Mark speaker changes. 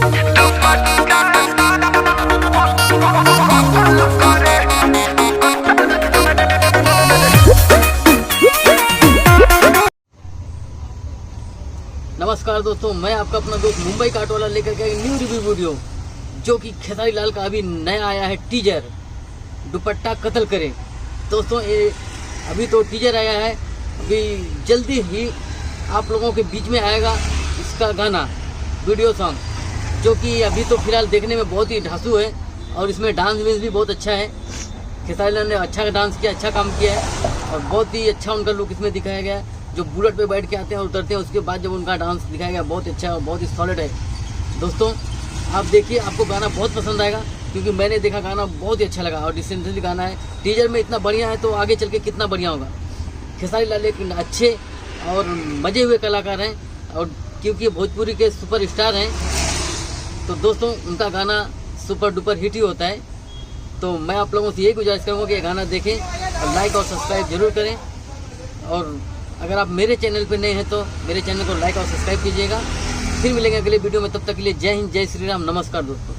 Speaker 1: नमस्कार दोस्तों, मैं आपका अपना दोस्त मुंबई काट वाला लेकर के एक न्यू रिव्यू वीडियो, जो कि खेसारी लाल का अभी नया आया है टीजर, दुपट्टा कत्ल करे। दोस्तों ये अभी तो टीजर आया है, अभी जल्दी ही आप लोगों के बीच में आएगा इसका गाना, वीडियो सॉन्ग, जो कि अभी तो फिलहाल देखने में बहुत ही ढांसू है और इसमें डांस भी बहुत अच्छा है। खेसारी लाल ने अच्छा डांस किया, अच्छा काम किया है और बहुत ही अच्छा उनका लुक इसमें दिखाया गया है। जो बुलेट पे बैठ के आते हैं और उतरते हैं, उसके बाद जब उनका डांस दिखाया गया बहुत अच्छा और बहुत ही सॉलिड है। दोस्तों आप देखिए, आपको गाना बहुत पसंद आएगा, क्योंकि मैंने देखा गाना बहुत ही अच्छा लगा और रिसेंटली गाना है, टीजर में इतना बढ़िया है तो आगे चल के कितना बढ़िया होगा। खेसारी लाल एक अच्छे और मजे हुए कलाकार हैं और क्योंकि भोजपुरी के सुपर स्टार हैं, तो दोस्तों उनका गाना सुपर डुपर हिट ही होता है। तो मैं आप लोगों से यही गुजारिश करूँगा कि ये गाना देखें और लाइक और सब्सक्राइब जरूर करें। और अगर आप मेरे चैनल पर नए हैं तो मेरे चैनल को लाइक और सब्सक्राइब कीजिएगा। फिर मिलेंगे अगले वीडियो में, तब तक के लिए जय हिंद, जय श्री राम, नमस्कार दोस्तों।